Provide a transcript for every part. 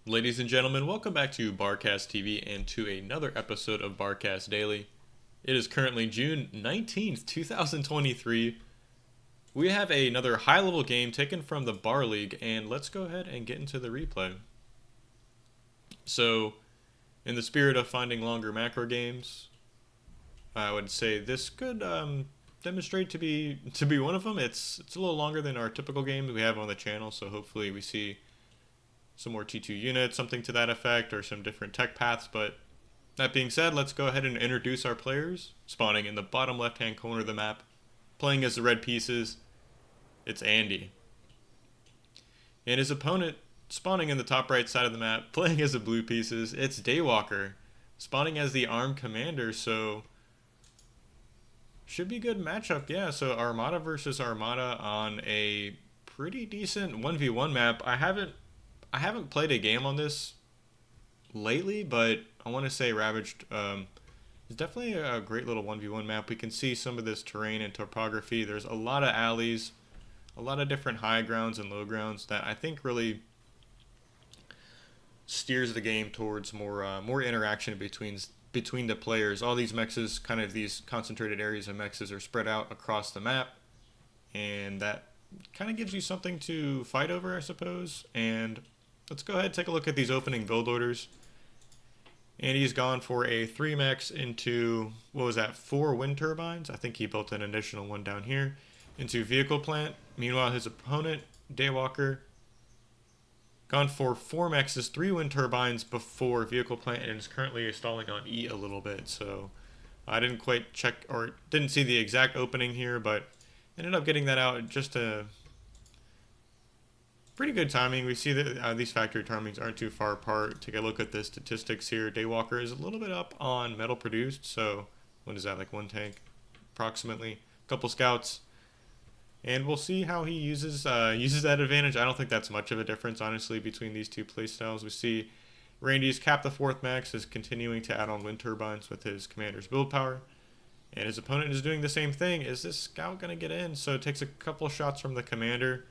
Ladies and gentlemen, welcome back to Barcast TV and to another episode of Barcast Daily. It is currently June 19th, 2023. We have another high-level game taken from the Bar League, and let's go ahead and get into the replay. So, in the spirit of finding longer macro games, I would say this could demonstrate to be one of them. It's a little longer than our typical games we have on the channel, so hopefully we see some more T2 units, something to that effect, or some different tech paths. But that being said, let's go ahead and introduce our players. Spawning in the bottom left-hand corner of the map, playing as the red pieces, it's Andy. And his opponent, spawning in the top right side of the map, playing as the blue pieces, it's DayWalker, spawning as the armed commander. So should be a good matchup. Yeah, so Armada versus Armada on a pretty decent 1v1 map. I haven't played a game on this lately, but I want to say Ravaged is definitely a great little 1v1 map. We can see some of this terrain and topography. There's a lot of alleys, a lot of different high grounds and low grounds that I think really steers the game towards more interaction between the players. All these mexes, kind of these concentrated areas of mexes, are spread out across the map, and that kind of gives you something to fight over, I suppose. And let's go ahead and take a look at these opening build orders. And he's gone for a 3 mex into, what was that, 4 wind turbines? I think he built an additional one down here into vehicle plant. Meanwhile, his opponent, DayWalker, gone for 4 mexes, 3 wind turbines before vehicle plant, and is currently stalling on E a little bit. So I didn't quite check, or didn't see the exact opening here, but ended up getting that out just to pretty good timing. We see that these factory timings aren't too far apart. Take a look at the statistics here. DayWalker is a little bit up on metal produced, so what is that, like 1 tank approximately? A couple scouts, and we'll see how he uses that advantage. I don't think that's much of a difference, honestly, between these two playstyles. We see Randy's cap the 4th max is continuing to add on wind turbines with his commander's build power, and his opponent is doing the same thing. Is this scout gonna get in? So it takes a couple shots from the commander.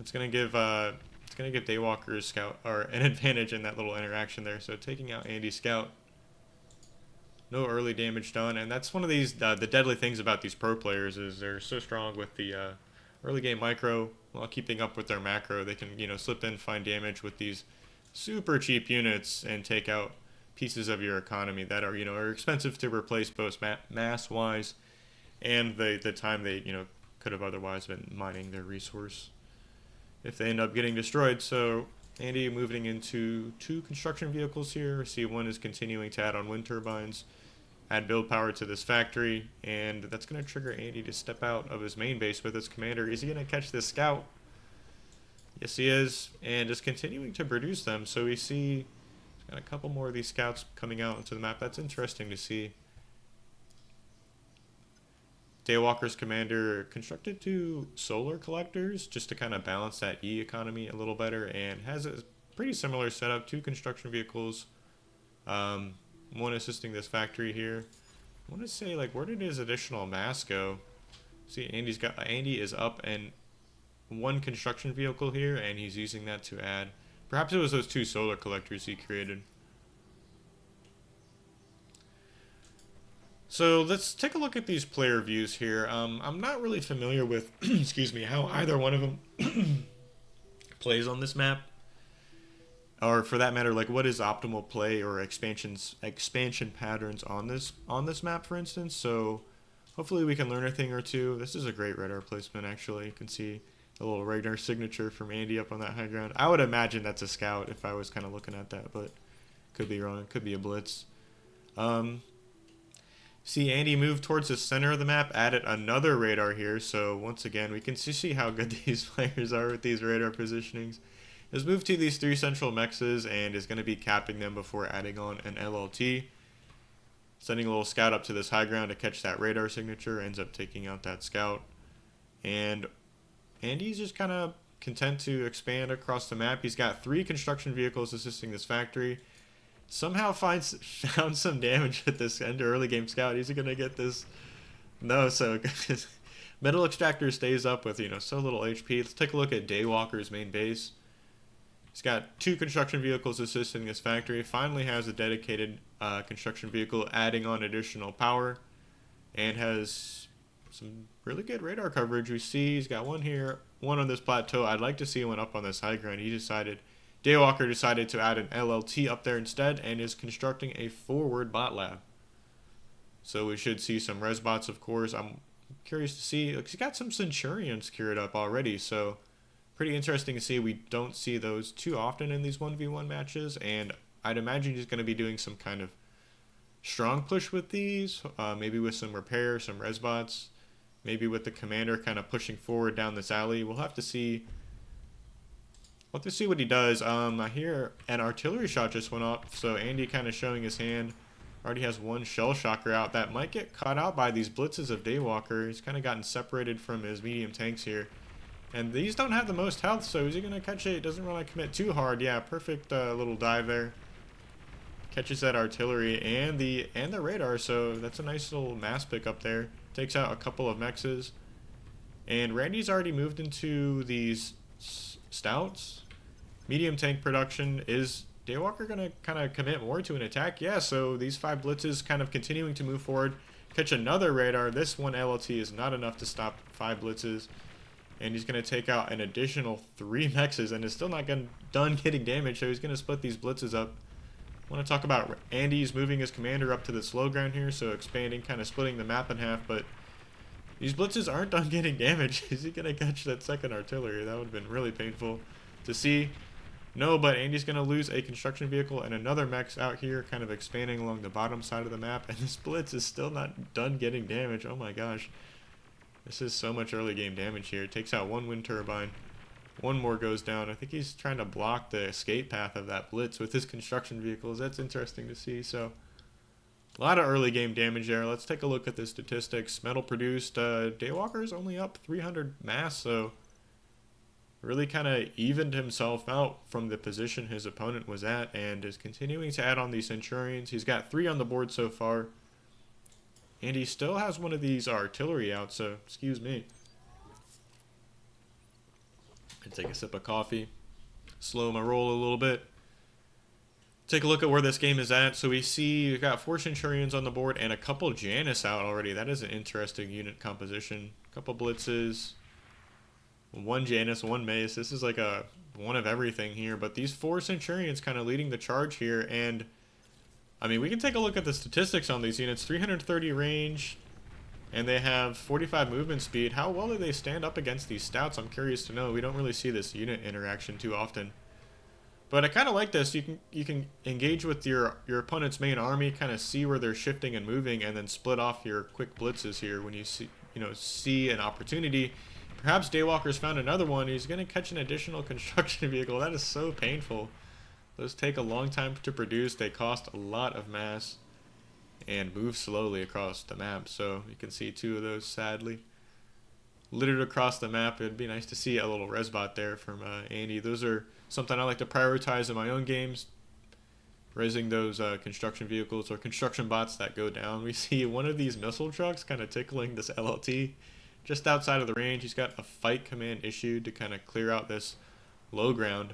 It's gonna give DayWalker's scout or an advantage in that little interaction there. So taking out Andy's scout, no early damage done, and that's one of these the deadly things about these pro players is they're so strong with the early game micro while keeping up with their macro. They can slip in, find damage with these super cheap units and take out pieces of your economy that are expensive to replace both mass wise and the time they could have otherwise been mining their resource if they end up getting destroyed. So Andy moving into 2 construction vehicles here. See, one is continuing to add on wind turbines, add build power to this factory, and that's going to trigger Andy to step out of his main base with his commander. Is he going to catch this scout? Yes, he is, and is continuing to produce them. So we see got a couple more of these scouts coming out into the map. That's interesting to see. DayWalker's commander constructed 2 solar collectors just to kind of balance that E economy a little better, and has a pretty similar setup. 2 construction vehicles, one assisting this factory here. I want to say, like, where did his additional mass go? See, Andy is up and 1 construction vehicle here, and he's using that to add. Perhaps it was those 2 solar collectors he created. So let's take a look at these player views here. I'm not really familiar with, excuse me, how either one of them plays on this map, or for that matter, like what is optimal play or expansion patterns on this map, for instance. So hopefully we can learn a thing or two. This is a great radar placement, actually. You can see a little radar signature from Andy up on that high ground. I would imagine that's a scout if I was kind of looking at that, but could be wrong. It could be a blitz. See Andy move towards the center of the map, added another radar here. So once again, we can see how good these players are with these radar positionings. Has moved to these 3 central mexes and is going to be capping them before adding on an LLT. Sending a little scout up to this high ground to catch that radar signature, ends up taking out that scout. And Andy's just kind of content to expand across the map. He's got 3 construction vehicles assisting this factory. Somehow found some damage with this end early game scout. He's going to get this. No, so Metal Extractor stays up with so little HP. Let's take a look at DayWalker's main base. He's got 2 construction vehicles assisting his factory. Finally has a dedicated construction vehicle adding on additional power, and has some really good radar coverage. We see he's got one here, one on this plateau. I'd like to see one up on this high ground. DayWalker decided to add an LLT up there instead and is constructing a forward bot lab. So we should see some res bots, of course. I'm curious to see. He's got some Centurions cured up already, so pretty interesting to see. We don't see those too often in these 1v1 matches, and I'd imagine he's going to be doing some kind of strong push with these, maybe with some repair, some res bots, maybe with the commander kind of pushing forward down this alley. We'll have to see. We'll have to see what he does. I hear an artillery shot just went off, so Andy kind of showing his hand. Already has one shell shocker out that might get caught out by these blitzes of DayWalker. He's kind of gotten separated from his medium tanks here. And these don't have the most health, so is he going to catch it? Doesn't really commit too hard. Yeah, perfect little dive there. Catches that artillery and the radar, so that's a nice little mass pick up there. Takes out a couple of mexes. And Randy's already moved into these stouts. Medium tank production. Is DayWalker going to kind of commit more to an attack? Yeah, so these 5 blitzes kind of continuing to move forward. Catch another radar. This one LLT is not enough to stop 5 blitzes. And he's going to take out an additional 3 mexes and is still not done getting damage, so he's going to split these blitzes up. I want to talk about Andy's moving his commander up to this low ground here, so expanding, kind of splitting the map in half, but these blitzes aren't done getting damage. Is he going to catch that second artillery? That would have been really painful to see. No, but Andy's going to lose a construction vehicle and another mech out here, kind of expanding along the bottom side of the map, and this blitz is still not done getting damage. Oh my gosh. This is so much early game damage here. It takes out 1 wind turbine. 1 more goes down. I think he's trying to block the escape path of that blitz with his construction vehicles. That's interesting to see. So a lot of early game damage there. Let's take a look at the statistics. Metal produced. DayWalker's only up 300 mass, so really kind of evened himself out from the position his opponent was at and is continuing to add on these Centurions. He's got 3 on the board so far. And he still has one of these artillery out, so excuse me. And take a sip of coffee. Slow my roll a little bit. Take a look at where this game is at. So we see we've got 4 Centurions on the board and a couple Janus out already. That is an interesting unit composition. A couple blitzes. 1 Janus, 1 Mace. This is like a one of everything here. But these 4 Centurions kind of leading the charge here. And I mean, we can take a look at the statistics on these units. 330 range, and they have 45 movement speed. How well do they stand up against these stouts? I'm curious to know. We don't really see this unit interaction too often. But I kind of like this. You can engage with your opponent's main army, kind of see where they're shifting and moving, and then split off your quick blitzes here when you see an opportunity. Perhaps DayWalker's found another one. He's going to catch an additional construction vehicle. That is so painful. Those take a long time to produce. They cost a lot of mass and move slowly across the map. So you can see 2 of those sadly littered across the map. It'd be nice to see a little resbot there from Andy. Those are something I like to prioritize in my own games. Raising those construction vehicles or construction bots that go down. We see one of these missile trucks kind of tickling this LLT just outside of the range. He's got a fight command issued to kind of clear out this low ground.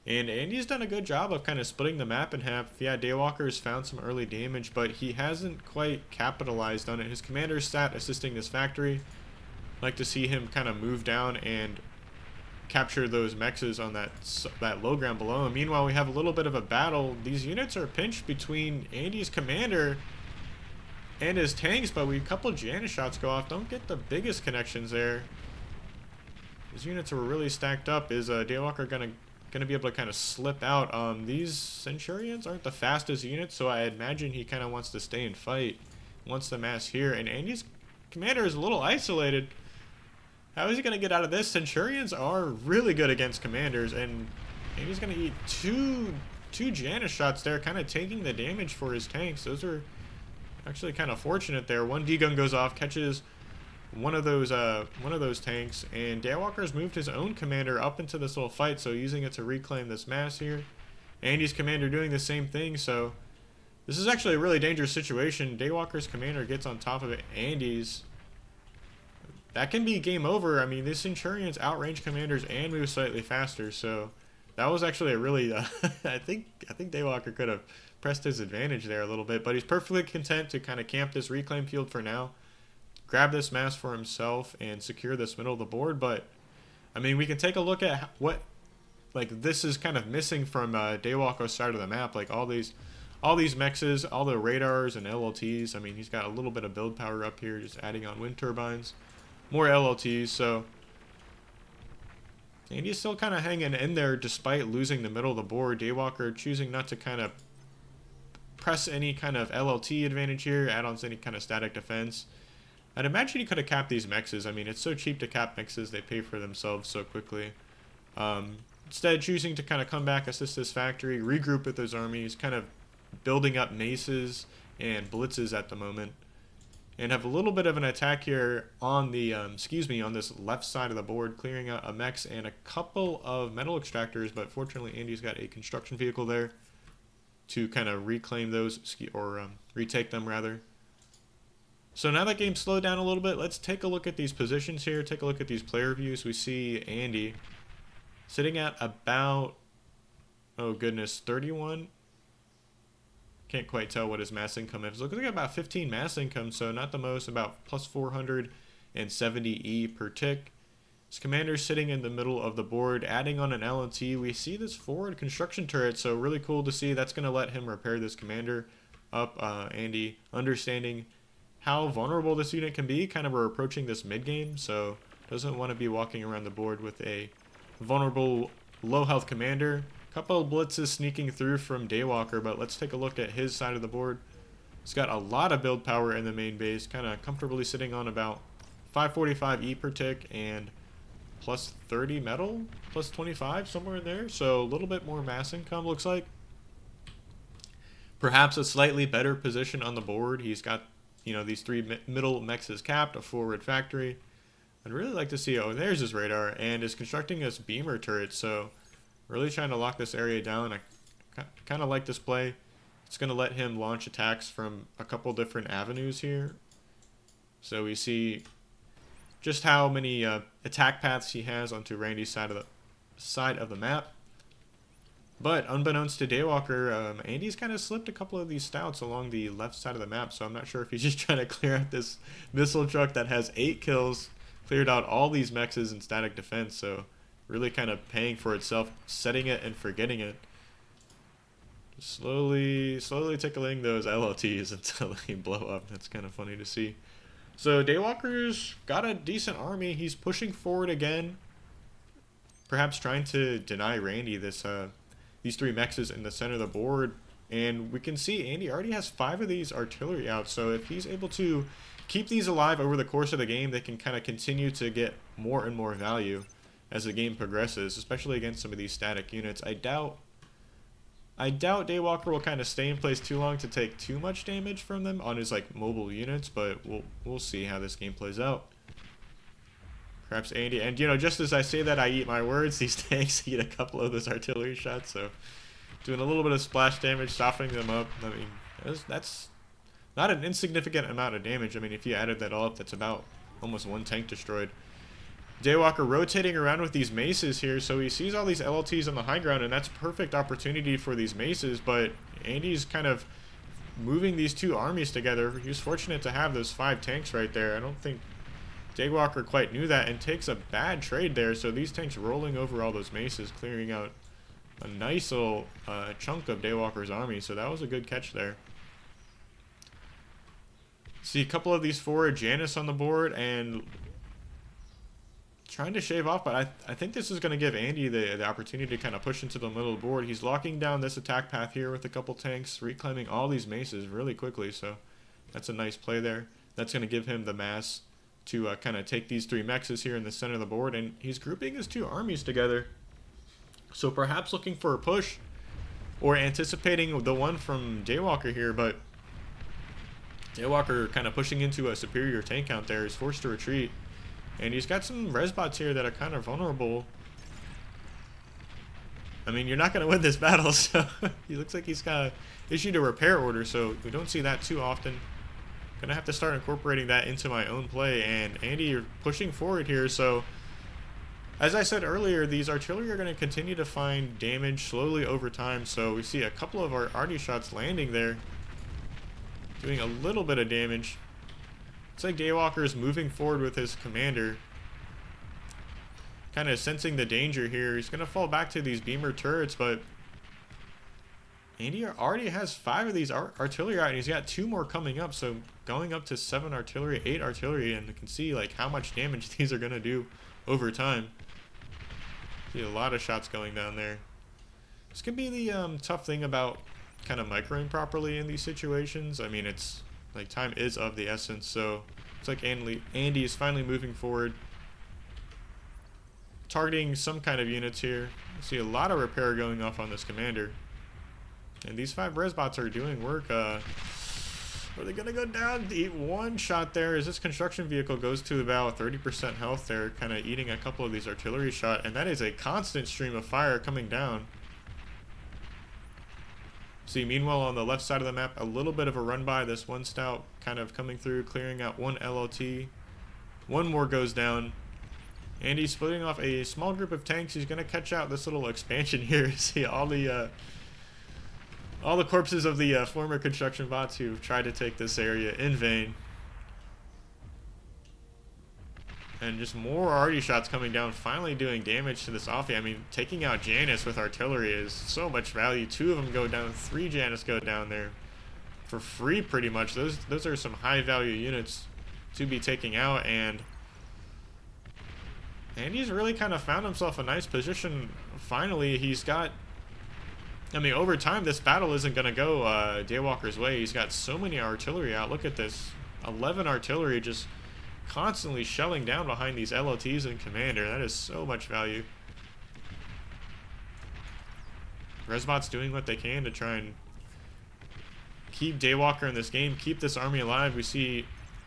And Andy's done a good job of kind of splitting the map in half. Yeah, DayWalker's found some early damage, but he hasn't quite capitalized on it. His commander's sat assisting this factory. I'd like to see him kind of move down and capture those mexes on that low ground below. And meanwhile, we have a little bit of a battle. These units are pinched between Andy's commander and his tanks, but a couple Janus shots go off. Don't get the biggest connections there. His units are really stacked up. Is DayWalker going to be able to kind of slip out? These Centurions aren't the fastest units, so I imagine he kind of wants to stay and fight. Wants the mass here, and Andy's commander is a little isolated. How is he going to get out of this? Centurions are really good against commanders, and Andy's going to eat two Janus shots there, kind of taking the damage for his tanks. Those are actually kind of fortunate there. 1 D-gun goes off, catches one of those tanks, and DayWalker's moved his own commander up into this little fight, so using it to reclaim this mass here. Andy's commander doing the same thing, so this is actually a really dangerous situation. DayWalker's commander gets on top of it. Andy's. That can be game over. I mean, these Centurions outrange commanders and move slightly faster, so That was actually a really, I think DayWalker could have pressed his advantage there a little bit, but he's perfectly content to kind of camp this reclaim field for now, grab this mass for himself, and secure this middle of the board. But I mean, we can take a look at what like this is kind of missing from DayWalker's side of the map. Like all these mexes, all the radars and LLTs. I mean, he's got a little bit of build power up here, just adding on wind turbines, more LLTs. So. And he's still kind of hanging in there despite losing the middle of the board. DayWalker choosing not to kind of press any kind of LLT advantage here, add on any kind of static defense. I'd imagine he could have capped these mexes. I mean, it's so cheap to cap mexes. They pay for themselves so quickly. Instead, choosing to kind of come back, assist this factory, regroup with those armies, kind of building up maces and blitzes at the moment. And have a little bit of an attack here on the, on this left side of the board, clearing out a mechs and a couple of metal extractors, but fortunately Andy's got a construction vehicle there to kind of reclaim those, or retake them rather. So now that game's slowed down a little bit, let's take a look at these positions here, take a look at these player views. We see Andy sitting at about, oh goodness, 31. Can't quite tell what his mass income is. Looks like about 15 mass income, so not the most, about plus 470 E per tick. His commander's sitting in the middle of the board, adding on an LNT. We see this forward construction turret, so really cool to see. That's going to let him repair this commander up. Andy understanding how vulnerable this unit can be. Kind of we're approaching this mid game, so doesn't want to be walking around the board with a vulnerable low health commander. Couple of blitzes sneaking through from DayWalker, but let's take a look at his side of the board. He's got a lot of build power in the main base, kind of comfortably sitting on about 545 E per tick and plus 30 metal, plus 25, somewhere in there. So a little bit more mass income, looks like. Perhaps a slightly better position on the board. He's got, these three middle mexes capped, a forward factory. I'd really like to see, oh, there's his radar, and is constructing this beamer turret, so really trying to lock this area down. I kind of like this play. It's going to let him launch attacks from a couple different avenues here. So we see just how many attack paths he has onto Randy's side of the map. But unbeknownst to DayWalker, Andy's kind of slipped a couple of these stouts along the left side of the map. So I'm not sure if he's just trying to clear out this missile truck that has 8 kills, cleared out all these mexes and static defense. So really kind of paying for itself, setting it and forgetting it. Just slowly tickling those LLTs until they blow up. That's kind of funny to see. So DayWalker's got a decent army. He's pushing forward again. Perhaps trying to deny Randy these 3 mexes in the center of the board. And we can see Andy already has 5 of these artillery out. So if he's able to keep these alive over the course of the game, they can kind of continue to get more and more value as the game progresses, especially against some of these static units. I doubt DayWalker will kind of stay in place too long to take too much damage from them on his mobile units, but we'll see how this game plays out. Perhaps Andy, and just as I say that, I eat my words. These tanks eat a couple of those artillery shots, so doing a little bit of splash damage, softening them up. I mean, that's not an insignificant amount of damage. I mean, if you added that all up, that's about almost 1 tank destroyed. DayWalker rotating around with these maces here, so he sees all these LLTs on the high ground, and that's perfect opportunity for these maces, but Andy's kind of moving these 2 armies together. He was fortunate to have those 5 tanks right there. I don't think DayWalker quite knew that, and takes a bad trade there, so these tanks rolling over all those maces, clearing out a nice little chunk of DayWalker's army, so that was a good catch there. See a couple of these forward Janus on the board, and trying to shave off, but I think this is going to give Andy the opportunity to kind of push into the middle of the board. He's locking down this attack path here with a couple tanks, reclaiming all these maces really quickly, so that's a nice play there. That's going to give him the mass to kind of take these 3 mexes here in the center of the board, and he's grouping his 2 armies together. So perhaps looking for a push, or anticipating the one from DayWalker here, but DayWalker kind of pushing into a superior tank count there. He's forced to retreat. And he's got some res bots here that are kind of vulnerable. I mean, you're not going to win this battle, so he looks like he's got issued a repair order, so we don't see that too often. Going to have to start incorporating that into my own play, and Andy, you're pushing forward here, so As I said earlier, these artillery are going to continue to find damage slowly over time, so we see a couple of our arty shots landing there, doing a little bit of damage. It's like DayWalker is moving forward with his commander, kind of sensing the danger here. He's going to fall back to these beamer turrets, but Andy already has 5 of these artillery out, and he's got 2 more coming up, so going up to 7 artillery, 8 artillery, and you can see like how much damage these are going to do over time. See a lot of shots going down there. This could be the tough thing about kind of microing properly in these situations. I mean, it's like time is of the essence, so it's like Andy is finally moving forward, targeting some kind of units here. See a lot of repair going off on this commander. And these 5 res bots are doing work. Are they going to go down? To eat 1 shot there as this construction vehicle goes to about 30% health there, kind of eating a couple of these artillery shot. And that is a constant stream of fire coming down. See, meanwhile, on the left side of the map, a little bit of a run by. This 1 stout kind of coming through, clearing out 1 LLT. 1 more goes down. And he's splitting off a small group of tanks. He's going to catch out this little expansion here. See all the corpses of the former construction bots who've tried to take this area in vain. And just more arty shots coming down, finally doing damage to this offie. I mean, taking out Janus with artillery is so much value. 2 of them go down, 3 Janus go down there for free pretty much. Those are some high value units to be taking out, and he's really kind of found himself a nice position. Finally, he's got, I mean, over time, this battle isn't going to go DayWalker's way. He's got so many artillery out. Look at this. 11 artillery just constantly shelling down behind these LLTs and commander. That is so much value. Resbot's doing what they can to try and keep DayWalker in this game, keep this army alive. We see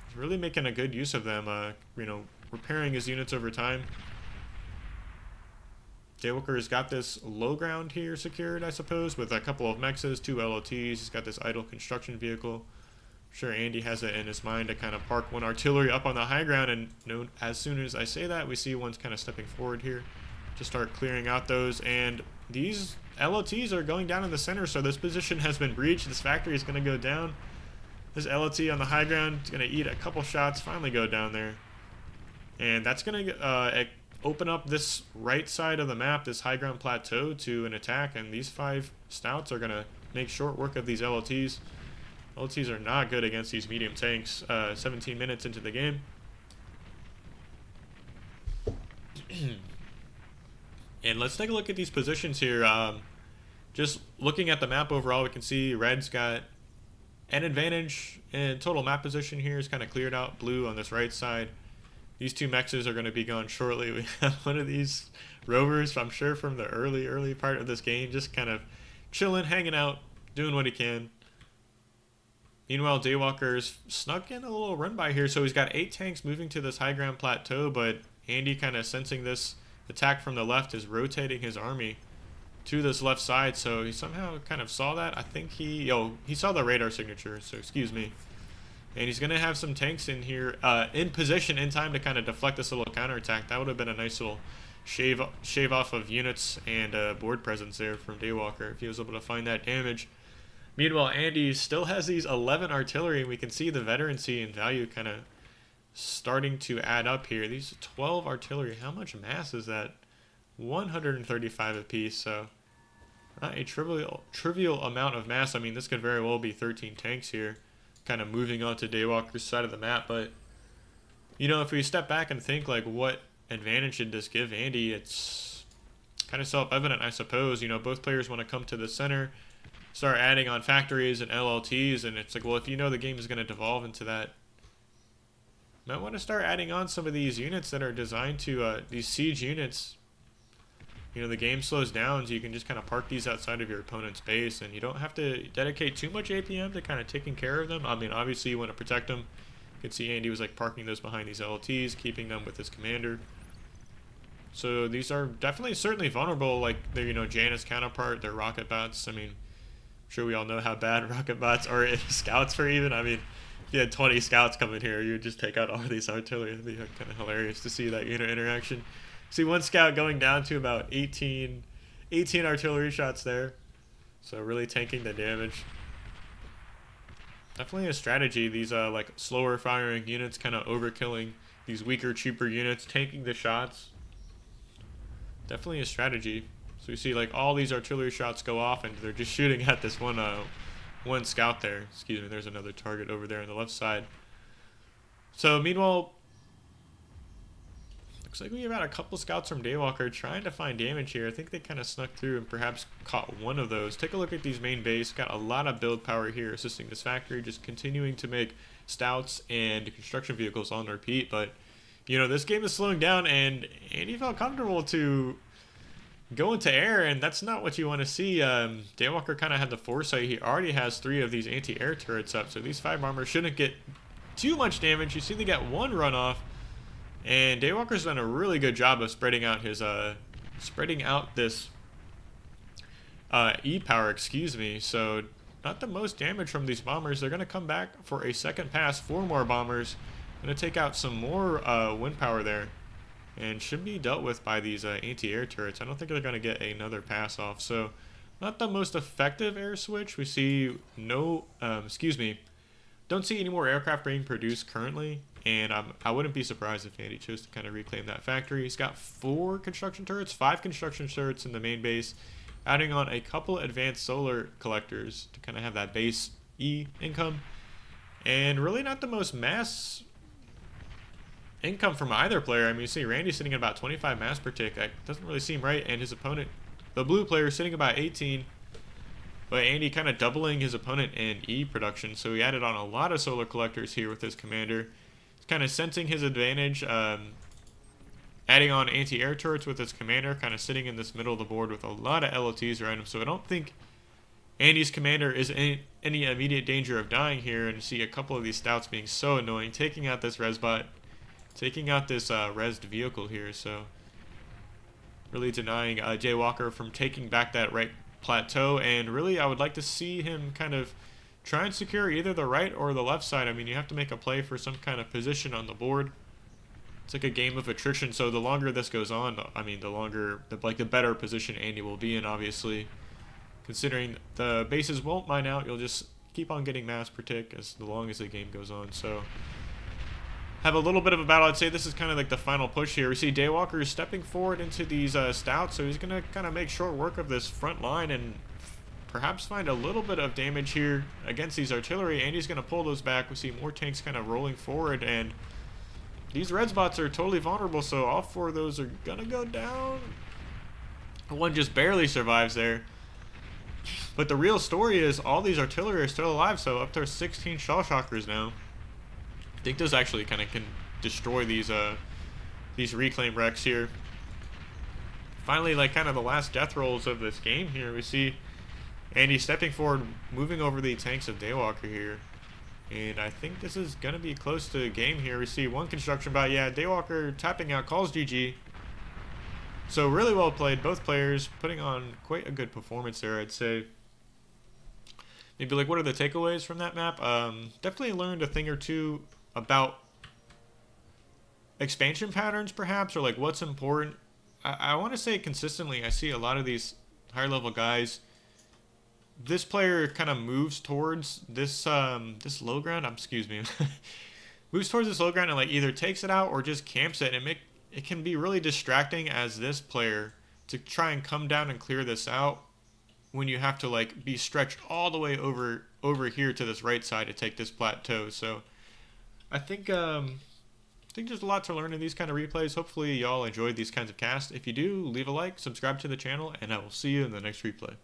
he's really making a good use of them, you know, repairing his units over time. DayWalker has got this low ground here secured, I suppose, with a couple of mexes, 2 LOTs. He's got this idle construction vehicle. I'm sure Andy has it in his mind to kind of park 1 artillery up on the high ground, and as soon as I say that, we see one's kind of stepping forward here to start clearing out those. And these LOTs are going down in the center, so this position has been breached. This factory is going to go down. This LOT on the high ground is going to eat a couple shots, finally go down there. And that's going to open up this right side of the map, this high ground plateau, to an attack, and these 5 stouts are going to make short work of these LLTs. LLTs are not good against these medium tanks 17 minutes into the game. And let's take a look at these positions here. Just looking at the map overall, we can see red's got an advantage in total map position here. It's kind of cleared out. Blue on this right side. These 2 mexes are going to be gone shortly. We have one of these rovers, I'm sure from the early part of this game, just kind of chilling, hanging out, doing what he can. Meanwhile, DayWalker's snuck in a little run by here, so he's got 8 tanks moving to this high ground plateau, but Andy, kind of sensing this attack from the left, is rotating his army to this left side, so he somehow kind of saw that. I think he saw the radar signature, so excuse me. And he's going to have some tanks in here in position in time to kind of deflect this little counterattack. That would have been a nice little shave off of units and board presence there from DayWalker if he was able to find that damage. Meanwhile, Andy still has these 11 artillery, and we can see the veterancy and value kind of starting to add up here. These 12 artillery, how much mass is that? 135 apiece, so not a trivial amount of mass. I mean, this could very well be 13 tanks here, kind of moving on to DayWalker's side of the map. But, you know, if we step back and think, like, what advantage did this give Andy, it's kind of self-evident, I suppose. You know, both players want to come to the center, start adding on factories and LLTs, and it's like, well, if you know the game is going to devolve into that, you might want to start adding on some of these units that are designed to, these siege units. You know, the game slows down, so you can just kind of park these outside of your opponent's base, and you don't have to dedicate too much APM to kind of taking care of them. I mean, obviously you want to protect them. You can see Andy was like parking those behind these LLTs, keeping them with his commander. So these are definitely, certainly vulnerable, like their, you know, Janus counterpart, their rocket bots. I mean, I'm sure we all know how bad rocket bots are in scouts for even. I mean, if you had 20 scouts come in here, you would just take out all of these artillery. It'd be kind of hilarious to see that unit interaction. See one scout going down to about 18 artillery shots there. So really tanking the damage. Definitely a strategy. These like slower firing units kind of overkilling these weaker, cheaper units, taking the shots. Definitely a strategy. So you see like all these artillery shots go off and they're just shooting at this one scout there. Excuse me, there's another target over there on the left side. So meanwhile, looks like we have had a couple scouts from DayWalker trying to find damage here. I think they kind of snuck through and perhaps caught one of those. Take a look at these main base. Got a lot of build power here assisting this factory, just continuing to make stouts and construction vehicles on repeat. But, you know, this game is slowing down, and Andy felt comfortable to go into air, and that's not what you want to see. DayWalker kind of had the foresight. He already has 3 of these anti-air turrets up, so these 5 bombers shouldn't get too much damage. You see they got 1 runoff. And DayWalker's done a really good job of spreading out his this E-power, excuse me. So not the most damage from these bombers. They're gonna come back for a second pass, 4 more bombers. Gonna take out some more wind power there, and should be dealt with by these anti-air turrets. I don't think they're gonna get another pass off. So not the most effective air switch. We see no, don't see any more aircraft being produced currently. And I wouldn't be surprised if Andy chose to kind of reclaim that factory. He's got 4 construction turrets, 5 construction turrets in the main base, adding on a couple advanced solar collectors to kind of have that base E income. And really not the most mass income from either player. I mean, you see Randy sitting at about 25 mass per tick. That doesn't really seem right. And his opponent, the blue player, sitting about 18. But Andy kind of doubling his opponent in E production. So he added on a lot of solar collectors here with his commander. Kind of sensing his advantage, adding on anti-air turrets with his commander, kind of sitting in this middle of the board with a lot of LOTs around him. So I don't think Andy's commander is in any immediate danger of dying here, and see a couple of these stouts being so annoying, taking out this resbot, taking out this resed vehicle here. So really denying DayWalker from taking back that right plateau, and really I would like to see him kind of try and secure either the right or the left side. I mean, you have to make a play for some kind of position on the board. It's like a game of attrition, so the longer this goes on, I mean, the better position Andy will be in, obviously. Considering the bases won't mine out, you'll just keep on getting mass per tick as long as the game goes on. So have a little bit of a battle. I'd say this is kind of like the final push here. We see DayWalker is stepping forward into these stouts, so he's going to kind of make short work of this front line and perhaps find a little bit of damage here against these artillery. Andy's going to pull those back. We see more tanks kind of rolling forward, and these red spots are totally vulnerable, so all 4 of those are going to go down. One just barely survives there. But the real story is all these artillery are still alive, so up to 16 shell shockers now. I think those actually kind of can destroy these reclaim wrecks here. Finally, like kind of the last death rolls of this game here, we see Andy stepping forward, moving over the tanks of DayWalker here. And I think this is going to be close to a game here. We see 1 construction bot. Yeah, DayWalker tapping out, calls GG. So really well played. Both players putting on quite a good performance there, I'd say. Maybe like, what are the takeaways from that map? Definitely learned a thing or two about expansion patterns, perhaps, or like what's important. I want to say consistently, I see a lot of these higher level guys. This player kind of moves towards this this low ground. Moves towards this low ground and like either takes it out or just camps it, and it can be really distracting as this player to try and come down and clear this out when you have to like be stretched all the way over here to this right side to take this plateau. So I think there's a lot to learn in these kind of replays. Hopefully y'all enjoyed these kinds of casts. If you do, leave a like, subscribe to the channel, and I will see you in the next replay.